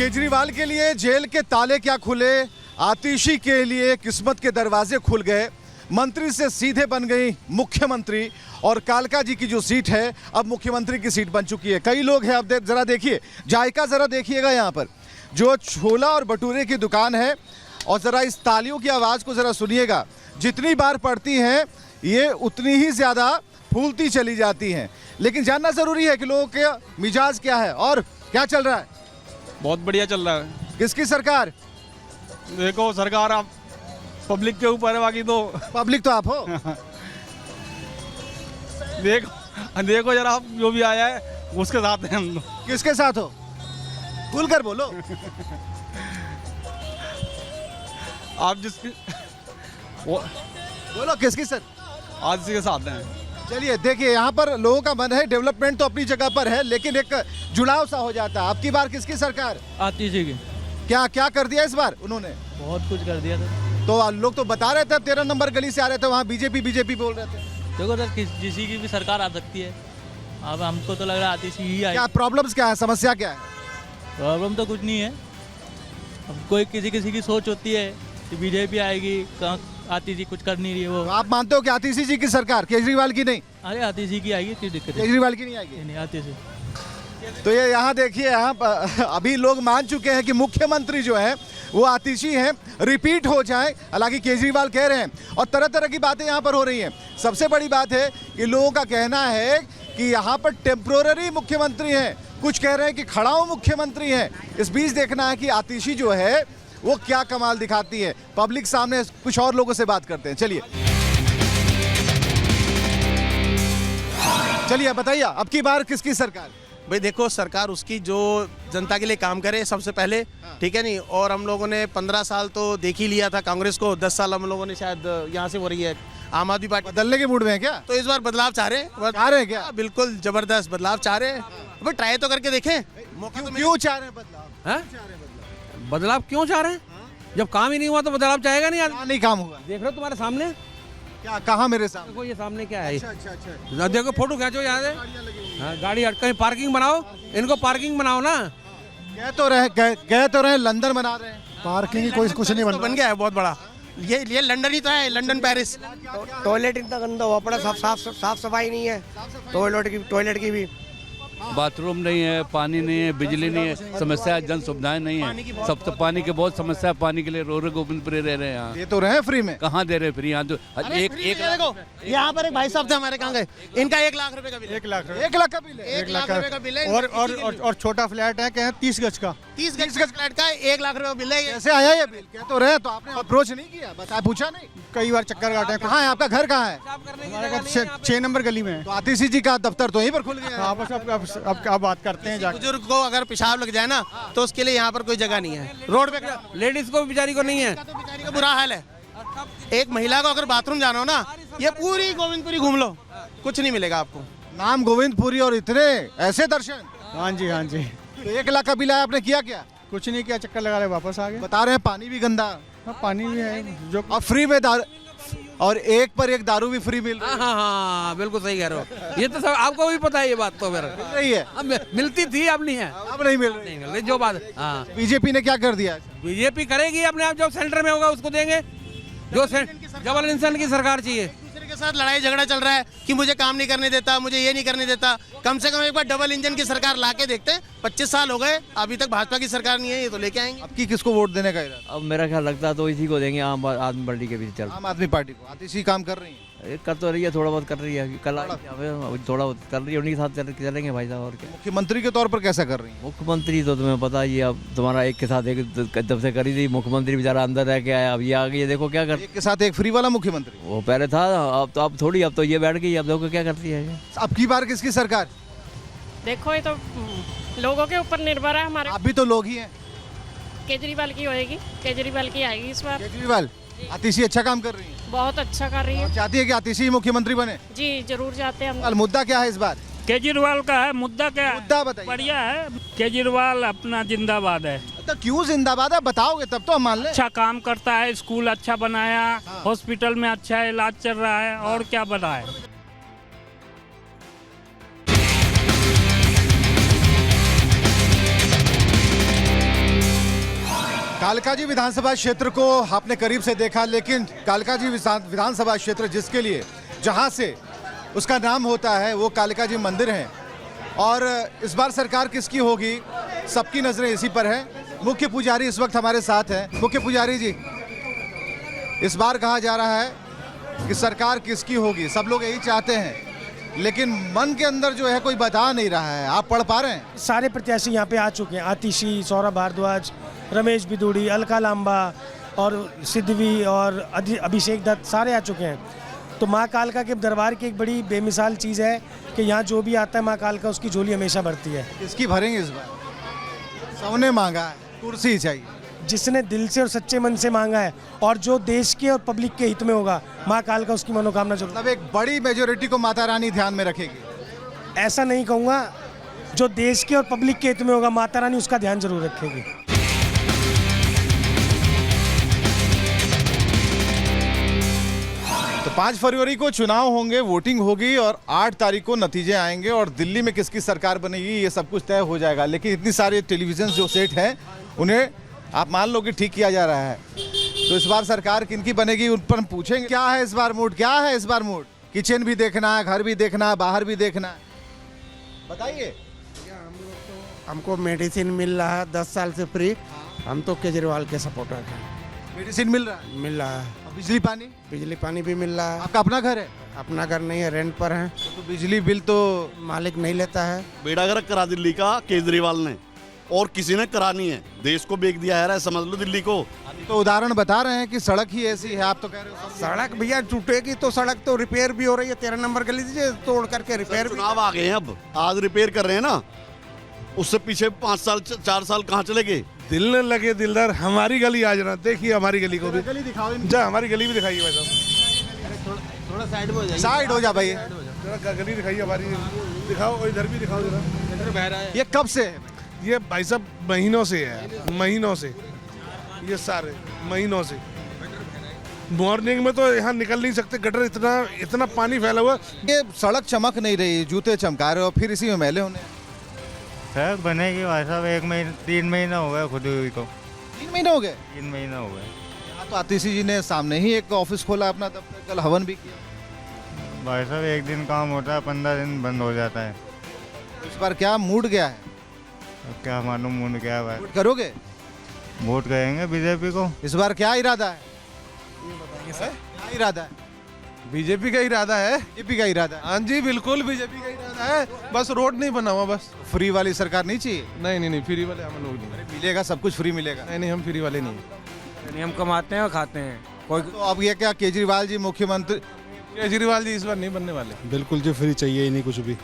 केजरीवाल के लिए जेल के ताले क्या खुले, आतिशी के लिए किस्मत के दरवाजे खुल गए। मंत्री से सीधे बन गई मुख्यमंत्री और कालका जी की जो सीट है अब मुख्यमंत्री की सीट बन चुकी है। कई लोग हैं, अब जरा देखिए जायका, जरा देखिएगा यहाँ पर जो छोला और भटूरे की दुकान है और जरा इस तालियों की आवाज़ को जरा सुनिएगा। जितनी बार पड़ती हैं ये उतनी ही ज़्यादा फूलती चली जाती हैं। लेकिन जानना ज़रूरी है कि लोगों के मिजाज क्या है और क्या चल रहा है। बहुत बढ़िया चल रहा है। किसकी सरकार? देखो सरकार आप पब्लिक के ऊपर है, बाकी तो पब्लिक तो आप हो। देखो जरा आप जो भी आया है उसके साथ हैं हम लोग। किसके साथ हो? खुल कर बोलो। आप जिसकी बोलो किसकी सर? आज के साथ हैं। चलिए देखिए, यहाँ पर लोगों का मन है, डेवलपमेंट तो अपनी जगह पर है लेकिन एक जुड़ाव सा हो जाता है। आपकी बार किसकी सरकार? आतिशी की। क्या क्या कर दिया इस बार उन्होंने? बहुत कुछ कर दिया था। तो लोग तो बता रहे थे 13 नंबर गली से आ रहे थे, वहाँ बीजेपी बोल रहे थे। देखो सर, किसी की भी सरकार आ सकती है। अब हमको तो लग रहा है आतिशी ही आई। क्या प्रॉब्लम्स क्या है, समस्या क्या है? प्रॉब्लम तो कुछ नहीं है। अब कोई किसी की सोच होती है कि बीजेपी आएगी, आतिशी कुछ कर नहीं रही है वो। तो आप मानते हो कि आतिशी जी की सरकार, केजरीवाल की नहीं? अरे आतिशी की आएगी, क्यों दिक्कत है? केजरीवाल की नहीं आएगी? नहीं आतिशी। तो ये यहाँ देखिए, यहाँ अभी लोग मान चुके हैं कि मुख्यमंत्री जो है वो आतिशी हैं, रिपीट हो जाए। हालांकि केजरीवाल कह रहे हैं और तरह तरह की बातें यहाँ पर हो रही हैं। सबसे बड़ी बात है कि लोगों का कहना है कि यहाँ पर टेम्पोररी मुख्यमंत्री हैं, कुछ कह रहे हैं कि खड़ाऊ मुख्यमंत्री हैं। इस बीच देखना है कि आतिशी जो है वो क्या कमाल दिखाती है। पब्लिक सामने कुछ और लोगों से बात करते हैं। चलिए बताइए, अब की बार किसकी सरकार? भाई देखो, सरकार उसकी जो जनता के लिए काम करे सबसे पहले, ठीक है नहीं। और हम लोगों ने 15 साल तो देख ही लिया था कांग्रेस को, 10 साल हम लोगों ने शायद यहाँ से हो रही है आम आदमी पार्टी। बदलने के मूड में है क्या? तो इस बार बदलाव चाह रहे हैं। चाह रहे हैं क्या? बिल्कुल जबरदस्त बदलाव चाह रहे हैं। भाई ट्राई तो करके देखें। मौका तो क्यों चाह रहे हैं बदलाव? बदलाव क्यों चाह रहे हैं? जब काम ही नहीं हुआ तो बदलाव चाहेगा नहीं आदमी। क्या नहीं काम हुआ? देख रहे हो तुम्हारे सामने, क्या कहाँ मेरे सामने? देखो ये सामने क्या है। अच्छा। देखो फोटो खींचो यहाँ से। हाँ, गाड़ी हट, कहीं पार्किंग बनाओ, इनको पार्किंग बनाओ ना। कह तो रहे लंदन बना रहे हैं, पार्किंग कोई कुछ नहीं बन गया है बहुत बड़ा। ये लंदन ही तो है, लंदन पेरिस। टॉयलेट इतना गंदा हुआ पड़ा, साफ सफाई नहीं है। टॉयलेट की भी बाथरूम नहीं है, पानी नहीं है, बिजली नहीं है, समस्या जन सुविधाएं नहीं है। सब तो पानी की बहुत समस्या है। पानी के लिए रो गोविंदपुरी रह रहे हैं यहाँ। ये तो रहे फ्री में। कहाँ दे रहे फ्री? यहाँ तो एक देखो यहाँ पर एक भाई साहब थे हमारे, कहाँ गए? इनका 1 लाख रुपए का बिल। 1 लाख का बिल है। 1 लाख रुपए का बिल है। और छोटा फ्लैट है, क्या 30 गज का? 30 गज फ्लैट का 1 लाख रुपए का बिल है। कैसे आया ये बिल? कह तो रहे, तो आपने अप्रोच नहीं किया, बताया, पूछा नहीं? कई बार चक्कर काटे। कहाँ है आपका घर? कहाँ है? हमारे 6 नंबर गली में। तो आतिशी जी का दफ्तर तो यहीं पर खुल गया। अब क्या बात करते हैं? बुजुर्ग को अगर पेशाब लग जाए ना तो उसके लिए यहाँ पर कोई जगह नहीं है। रोड पे लेडीज को बेचारी को नहीं है। तो बेचारी का बुरा हाल है। एक महिला को अगर बाथरूम जाना हो ना, ये पूरी गोविंदपुरी घूम लो, कुछ नहीं मिलेगा आपको। नाम गोविंदपुरी और इतने ऐसे दर्शन। हाँ जी। तो 1 लाख का बिल आया, आपने किया क्या? कुछ नहीं किया, चक्कर लगा रहे वापस आ गए। बता रहे हैं पानी भी गंदा। हाँ, पानी भी है जो। और फ्री में दारू, और एक पर एक दारू भी फ्री मिल हाँ, बिल्कुल सही कह रहे हो। ये तो सब आपको भी पता है, ये बात तो फिर रही है। अब मिलती थी, अब नहीं है। अब नहीं मिल रही। नहीं मिल रही जो बात। हाँ, बीजेपी ने क्या कर दिया? बीजेपी करेगी अपने आप, जो सेंटर में होगा उसको देंगे। जो डबल इंसान की सरकार चाहिए। दूसरे के साथ लड़ाई झगड़ा चल रहा है कि मुझे काम नहीं करने देता, मुझे ये नहीं करने देता। कम से कम एक बार डबल इंजन की सरकार लाके देखते हैं। 25 साल हो गए, अभी तक भाजपा की सरकार नहीं है, ये तो लेके आएंगे। अब की किसको वोट देने का इरादा? अब मेरा ख्याल लगता है तो इसी को देंगे, आम आदमी पार्टी के पीछे चल। आम आदमी पार्टी को। आतिशी काम कर रही है? कर तो रही है, थोड़ा बहुत कर रही है। कल थोड़ा बहुत कर रही है, उन्हीं के साथ चलेंगे भाई साहब। और क्या मुख्यमंत्री के तौर पर कैसा कर रही है? मुख्यमंत्री तो तुम्हें पता ही है, अब तुम्हारा एक के साथ एक जब से करी थी, मुख्यमंत्री बेचारा अंदर रह के आया, अब ये आ गई है, देखो क्या कर। एक के साथ एक फ्री वाला मुख्यमंत्री वो पहले था, अब थोड़ी, अब तो ये बैठ गई, अब देखो क्या करती है। अब की बार किसकी सरकार? देखो ये तो लोगों के ऊपर निर्भर है। हमारे आप भी तो लोग ही हैं। केजरीवाल की होएगी, केजरीवाल की आएगी इस बार। केजरीवाल। आतिशी अच्छा काम कर रही है, बहुत अच्छा कर रही है। चाहती है कि आतिशी मुख्यमंत्री बने? जी जरूर चाहते हैं हम। मुद्दा क्या है इस बार? केजरीवाल का है मुद्दा। क्या मुद्दा बताइए। बढ़िया है, केजरीवाल अपना जिंदाबाद है। तो क्यों जिंदाबाद है, बताओगे तब तो हम मान लें। अच्छा काम करता है, स्कूल अच्छा बनाया, हॉस्पिटल में अच्छा इलाज चल रहा है, और क्या बनाए। कालकाजी विधानसभा क्षेत्र को आपने करीब से देखा, लेकिन कालकाजी विधानसभा क्षेत्र जिसके लिए जहां से उसका नाम होता है वो कालकाजी मंदिर है। और इस बार सरकार किसकी होगी, सबकी नजरें इसी पर है। मुख्य पुजारी इस वक्त हमारे साथ हैं। मुख्य पुजारी जी, इस बार कहा जा रहा है कि सरकार किसकी होगी, सब लोग यही चाहते हैं, लेकिन मन के अंदर जो है कोई बता नहीं रहा है। आप पढ़ पा रहे हैं? सारे प्रत्याशी यहाँ पे आ चुके हैं। आतिशी, सौरभ भारद्वाज, रमेश बिदूड़ी, अलका लांबा और सिद्धवी और अभिषेक दत्त सारे आ चुके हैं। तो माँ कालका के दरबार की एक बड़ी बेमिसाल चीज़ है कि यहाँ जो भी आता है माँ कालका उसकी झोली हमेशा भरती है। किसकी भरेंगे इस बार? सबने मांगा है, कुर्सी चाहिए। जिसने दिल से और सच्चे मन से मांगा है और जो देश के और पब्लिक के हित में होगा, माँ कालका उसकी मनोकामना जरूर। मतलब एक बड़ी मेजोरिटी को माता रानी ध्यान में रखेगी? ऐसा नहीं कहूँगा, जो देश के और पब्लिक के हित में होगा माता रानी उसका ध्यान जरूर रखेगी। तो 5 फरवरी को चुनाव होंगे, वोटिंग होगी और 8 तारीख को नतीजे आएंगे और दिल्ली में किसकी सरकार बनेगी ये सब कुछ तय हो जाएगा। लेकिन इतनी सारे टेलीविजन जो सेट हैं उन्हें आप मान लो कि ठीक किया जा रहा है। तो इस बार सरकार किनकी बनेगी उन पर हम पूछेंगे। क्या है इस बार मूड, क्या है इस बार मूड? किचन भी देखना है, घर भी देखना है, बाहर भी देखना है, बताइए। हमको मेडिसिन मिल रहा है 10 साल से फ्री। हम तो केजरीवाल के सपोर्टर हैं। मेडिसिन मिल रहा है? मिल रहा है। और बिजली पानी? बिजली पानी भी मिल रहा है। आपका अपना घर है? अपना घर नहीं है, रेंट पर है। तो बिजली बिल तो मालिक नहीं लेता है। बेड़ा गर्क करा दिल्ली का केजरीवाल ने, और किसी ने करानी है। देश को बेच दिया है, समझ लो दिल्ली को। तो उदाहरण बता रहे हैं कि सड़क ही ऐसी है, आप तो कह रहे हो सड़क भैया टूटेगी तो सड़क तो रिपेयर भी हो रही है। 13 नंबर गली दीजिए तोड़ करके रिपेयर। चुनाव आ गए हैं, अब आज रिपेयर कर रहे हैं ना, उससे पीछे 5 साल 4 साल कहाँ चले गए? दिल न लगे दिलदार, हमारी गली आज ना देखिए, हमारी गली को भी गली दिखाओ, जा हमारी गली भी दिखाइए भाई साहब। थोड़ा साइड में हो जाइए। साइड हो जा भाई, जरा गली दिखाइए हमारी, दिखाओ और इधर भी दिखाओ जरा। ये कब से है? ये भाई साहब महीनों से है, महीनों से, ये सारे महीनों से। मॉर्निंग में तो यहाँ निकल नहीं सकते, गटर इतना पानी फैला हुआ। ये सड़क चमक नहीं रही, जूते चमका रहे हो, फिर इसी में मैले होने। सड़क बनेगी भाई साहब, 3 महीना हो गया खुद हुई को। 3 महीने हो गए? 3 महीना हो गए। यहाँ तो आतिशी जी ने सामने ही एक ऑफिस खोला अपना दफ्तर, कल हवन भी किया। भाई साहब एक दिन काम होता है, 15 दिन बंद हो जाता है। इस बार क्या मूड गया है? अब क्या मालूम मूड क्या है भाई। वोट करोगे? वोट करेंगे बीजेपी को। इस बार क्या इरादा है? क्या इरादा है? बीजेपी का इरादा है। बीजेपी का इरादा है? हाँ जी बिल्कुल बीजेपी का इरादा है, बस रोड नहीं बना हुआ बस। फ्री वाली सरकार नहीं चाहिए? नहीं फ्री वाले हम लोग नहीं। मिलेगा, सब कुछ फ्री मिलेगा। नहीं हम फ्री वाले नहीं। हम कमाते हैं और खाते हैं कोई। तो अब ये क्या केजरीवाल जी मुख्यमंत्री? केजरीवाल जी इस बार नहीं बनने वाले। बिल्कुल जी फ्री चाहिए ही नहीं कुछ भी।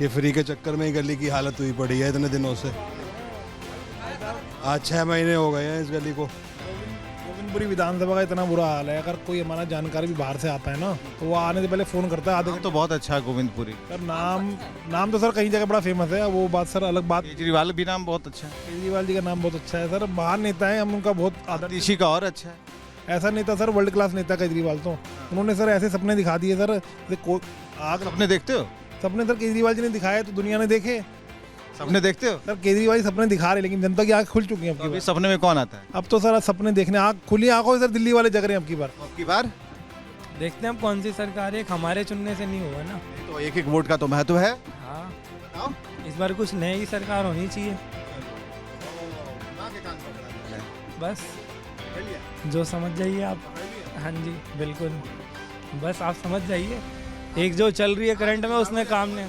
ये फ्री के चक्कर में ही गली की हालत हुई पड़ी है इतने दिनों से। आज 6 महीने हो गए हैं इस गली को। गोविंदपुरी विधानसभा का इतना बुरा हाल है, अगर कोई हमारा जानकारी भी बाहर से आता है ना तो वो आने से पहले फोन करता है आधे तो बहुत अच्छा है गोविंदपुरी सर। नाम तो सर कई जगह बड़ा फेमस है, वो बात सर अलग बात। केजरीवाल भी नाम बहुत अच्छा है। केजरीवाल जी का नाम बहुत अच्छा है सर, महान नेता है, हम उनका बहुत आदर। इसी का और अच्छा है। ऐसा नेता सर, वर्ल्ड क्लास नेता केजरीवाल। तो उन्होंने सर ऐसे सपने दिखा दिए सर, आग सपने देखते हो? सपने सर केजरीवाल जी ने दिखाए तो दुनिया ने देखे। सपने देखते हो? सर केजरीवाल सपने दिखा रहे, लेकिन जनता की आंख खुल चुकी है। अभी सपने में कौन आता है? अब तो सर सपने देखने खुली आंखों से सर दिल्ली वाले जग रहे हैं। अब की बार देखते हैं हम कौन सी सरकार है, हमारे चुनने से नहीं होगा ना। तो एक वोट का तो महत्व है। हाँ, इस बार कुछ नई सरकार होनी चाहिए। बस जो समझ जाइए आप। हाँ जी बिल्कुल, बस आप समझ जाइए। एक जो चल रही है करंट में उसने काम ने,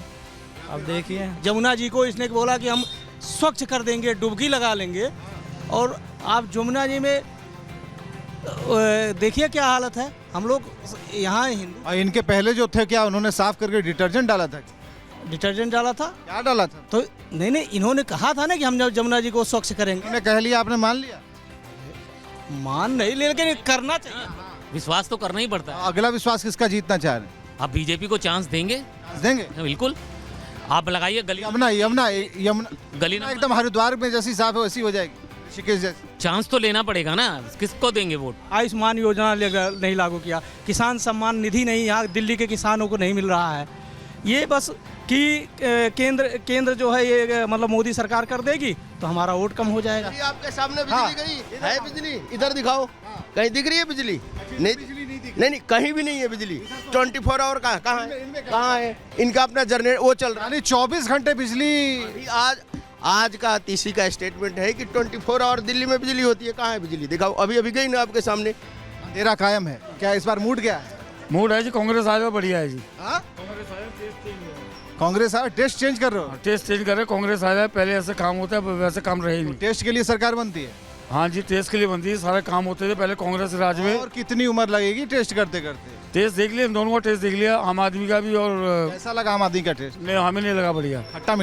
अब देखिए जमुना जी को इसने बोला कि हम स्वच्छ कर देंगे, डुबकी लगा लेंगे, और आप जमुना जी में देखिए क्या हालत है। हम लोग यहाँ हिंदू। और इनके पहले जो थे क्या उन्होंने साफ करके डिटर्जेंट डाला था? डिटर्जेंट डाला था? क्या डाला था? तो नहीं इन्होंने कहा था ना कि हम जमुना जी को स्वच्छ करेंगे। इन्होंने कह लिया, आपने मान लिया? मान नहीं, लेकिन करना चाहिए। विश्वास तो करना ही पड़ता है। अगला विश्वास किसका जीतना चाह रहे हैं? आप बीजेपी को चांस देंगे? देंगे बिल्कुल। आप लगाइए गली, यमुना गली एकदम हरिद्वार में जैसी साफ है वैसी हो जाएगी। चांस तो लेना पड़ेगा ना, किसको देंगे वोट? आयुष्मान योजना नहीं लागू किया, किसान सम्मान निधि नहीं यहाँ दिल्ली के किसानों को नहीं मिल रहा है। ये बस कि केंद्र जो है ये मतलब मोदी सरकार कर देगी तो हमारा वोट कम हो जाएगा। आपके सामने बिजली गई है, बिजली इधर दिखाओ, कहीं दिख रही है बिजली? नहीं, कहीं भी नहीं है बिजली। 24 आवर कहाँ है? इनका अपना जनरेटर वो चल रहा है, 24 घंटे बिजली। आज का तीसरी का स्टेटमेंट है कि 24 आवर दिल्ली में बिजली होती है। कहाँ है बिजली? दिखाओ, अभी गई ना आपके सामने। अंधेरा कायम है क्या? इस बार मूड क्या है? मूड है जी, कांग्रेस आ जाओ, बढ़िया है जी। कांग्रेस आया, टेस्ट चेंज कर रहे हो? टेस्ट चेंज कर रहे, कांग्रेस आ जाए। पहले ऐसे काम होता है, वैसे काम रहे नहीं। टेस्ट के लिए सरकार बनती है? हाँ जी, टेस्ट के लिए बनती है, सारे काम होते थे पहले कांग्रेस राज में। और कितनी उम्र लगेगी टेस्ट करते करते? टेस्ट देख लिया, दोनों का टेस्ट देख लिया, आम आदमी का भी। और कैसा लगा आम आदमी का टेस्ट? नहीं, हमें नहीं लगा बढ़िया। खट्टा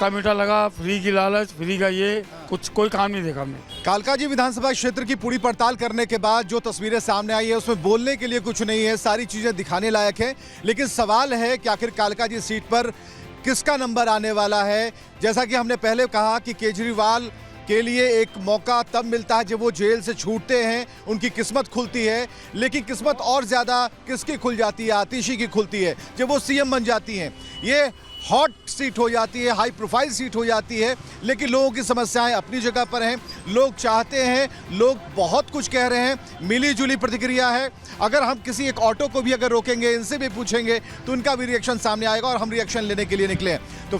मीठा लगा। फ्री की लालच, फ्री का ये कुछ कोई काम नहीं देखा हमने। कालकाजी विधानसभा क्षेत्र की पूरी पड़ताल करने के बाद जो तस्वीरें सामने आई है उसमें बोलने के लिए कुछ नहीं है, सारी चीजें दिखाने लायक है। लेकिन सवाल है कि आखिर कालकाजी सीट पर किसका नंबर आने वाला है। जैसा कि हमने पहले कहा कि केजरीवाल के लिए एक मौका तब मिलता है जब वो जेल से छूटते हैं, उनकी किस्मत खुलती है। लेकिन किस्मत और ज़्यादा किसकी खुल जाती है? आतिशी की खुलती है जब वो सीएम बन जाती हैं। ये हॉट सीट हो जाती है, हाई प्रोफाइल सीट हो जाती है। लेकिन लोगों की समस्याएं अपनी जगह पर हैं, लोग चाहते हैं, लोग बहुत कुछ कह रहे हैं, मिली जुली प्रतिक्रिया है। अगर हम किसी एक ऑटो को भी अगर रोकेंगे, इनसे भी पूछेंगे तो उनका भी रिएक्शन सामने आएगा और हम रिएक्शन लेने के लिए निकले हैं। तो